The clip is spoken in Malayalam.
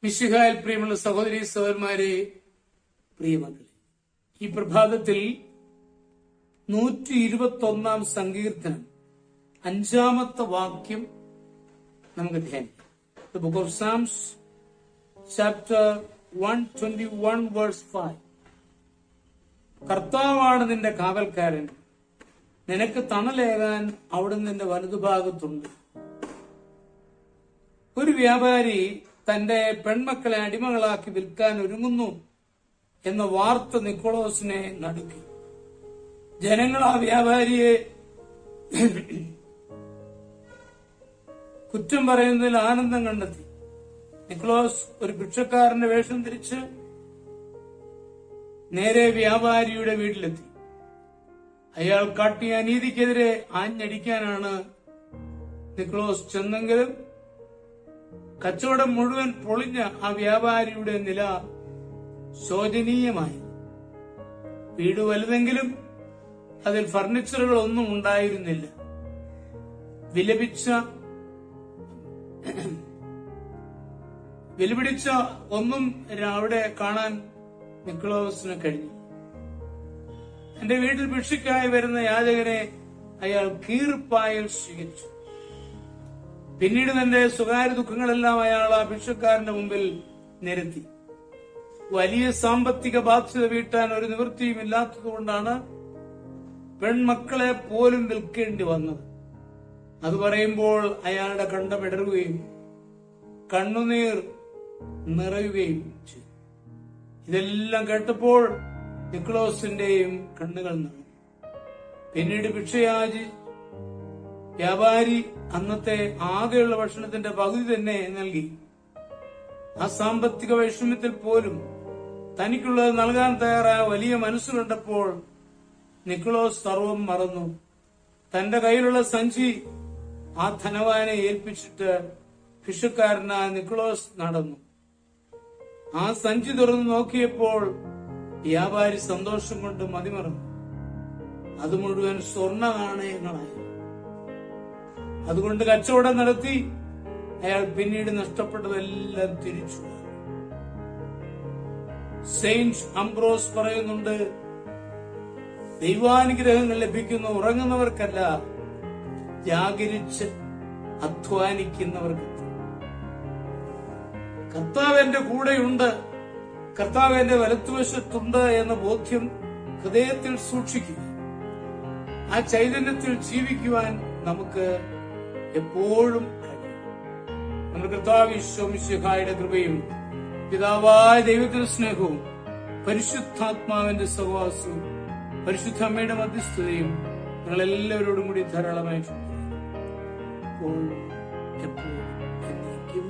മിശിഹായിൽ പ്രിയമുള്ള സഹോദരി സഹോദരന്മാരെ, പ്രിയമക്കളെ, ഈ പ്രഭാതത്തിൽ 121 സങ്കീർത്തനം 5 വാക്യം നമുക്ക് ധ്യാനിക്കാം. The book of Psalms, chapter 121, verse 5. കർത്താവാണ് നിന്റെ കാവൽക്കാരൻ, നിനക്ക് തണലേകാൻ അവിടുന്ന് നിന്റെ വലതുഭാഗത്തുണ്ട്. ഒരു വ്യാപാരി തന്റെ പെൺമക്കളെ അടിമകളാക്കി വിൽക്കാൻ ഒരുങ്ങുന്നു എന്ന വാർത്ത നിക്കോളോസിനെ നടുക്കി. ജനങ്ങൾ ആ വ്യാപാരിയെ കുറ്റം പറയുന്നതിൽ ആനന്ദം കണ്ടെത്തി. നിക്കോളോസ് ഒരു ഭിക്ഷക്കാരന്റെ വേഷം ധരിച്ച് നേരെ വ്യാപാരിയുടെ വീട്ടിലെത്തി. അയാൾ കാട്ടിയ അനീതിക്കെതിരെ ആഞ്ഞടിക്കാനാണ് നിക്കോളോസ് ചെന്നെങ്കിലും കച്ചവടം മുഴുവൻ പൊളിഞ്ഞ ആ വ്യാപാരിയുടെ നില ശോചനീയമായി. വീട് വലുതെങ്കിലും അതിൽ ഫർണിച്ചറുകൾ ഒന്നും ഉണ്ടായിരുന്നില്ല. വിലപിടിച്ച ഒന്നും അവിടെ കാണാൻ നിക്കോളോസിന് കഴിഞ്ഞു. എന്റെ വീട്ടിൽ ഭിക്ഷയ്ക്കായി വരുന്ന യാചകനെ അയാൾ കീർപ്പായിൽ സ്വീകരിച്ചു. പിന്നീട് തന്റെ സ്വകാര്യ ദുഃഖങ്ങളെല്ലാം അയാൾ ആ ഭിക്ഷക്കാരന്റെ മുമ്പിൽ നിരത്തി. വലിയ സാമ്പത്തിക ബാധ്യത വീട്ടാൻ ഒരു നിവൃത്തിയും ഇല്ലാത്തതുകൊണ്ടാണ് പെൺമക്കളെ പോലും വിൽക്കേണ്ടി വന്നത്. അത് പറയുമ്പോൾ അയാളുടെ കണ്ടമിടറുകയും കണ്ണുനീർ നിറയുകയും ചെയ്തു. ഇതെല്ലാം കേട്ടപ്പോൾ നിക്കോളോസിന്റെയും കണ്ണുകൾ നിറഞ്ഞു. പിന്നീട് ഭിക്ഷയാചി വ്യാപാരി അന്നത്തെ ആകെയുള്ള ഭക്ഷണത്തിന്റെ പകുതി തന്നെ നൽകി. ആ സാമ്പത്തിക വൈഷമ്യത്തിൽ പോലും തനിക്കുള്ളത് നൽകാൻ തയ്യാറായ വലിയ മനസ്സ് കണ്ടപ്പോൾ നിക്കോളോസ് സർവം മറന്നു. തന്റെ കയ്യിലുള്ള സഞ്ചി ആ ധനവാനെ ഏൽപ്പിച്ചിട്ട് ഭിക്ഷക്കാരനായ നിക്കോളോസ് നടന്നു. ആ സഞ്ചി തുറന്നു നോക്കിയപ്പോൾ വ്യാപാരി സന്തോഷം കൊണ്ട് മതിമറന്നു. അത് മുഴുവൻ സ്വർണ്ണ നാണയങ്ങളായി. അതുകൊണ്ട് കച്ചവടം നടത്തി അയാൾ പിന്നീട് നഷ്ടപ്പെട്ടതെല്ലാം തിരിച്ചു. സെയിന്റ് അംബ്രോസ് പറയുന്നുണ്ട്, ദൈവാനുഗ്രഹങ്ങൾ ലഭിക്കുന്ന ഉറങ്ങുന്നവർക്കല്ല, ജാഗരിച്ച് അധ്വാനിക്കുന്നവർക്ക്. കർത്താവ് എന്റെ കൂടെയുണ്ട്, കർത്താവ് എന്റെ വലത്തുവശത്തുണ്ട് എന്ന ബോധ്യം ഹൃദയത്തിൽ സൂക്ഷിക്കുക. ആ ചൈതന്യത്തിൽ ജീവിക്കുവാൻ നമുക്ക് എപ്പോഴും കഴിയും. നമ്മുടെ കർത്താവ് ഈശോ മിശിഹായുടെ കൃപയും പിതാവായ ദൈവത്തിന്റെ സ്നേഹവും പരിശുദ്ധാത്മാവിന്റെ സഹവാസവും പരിശുദ്ധ അമ്മയുടെ മധ്യസ്ഥതയും നിങ്ങളെല്ലാവരോടും കൂടി ധാരാളമായിട്ടുണ്ട്. എപ്പോഴും എന്നേക്കും.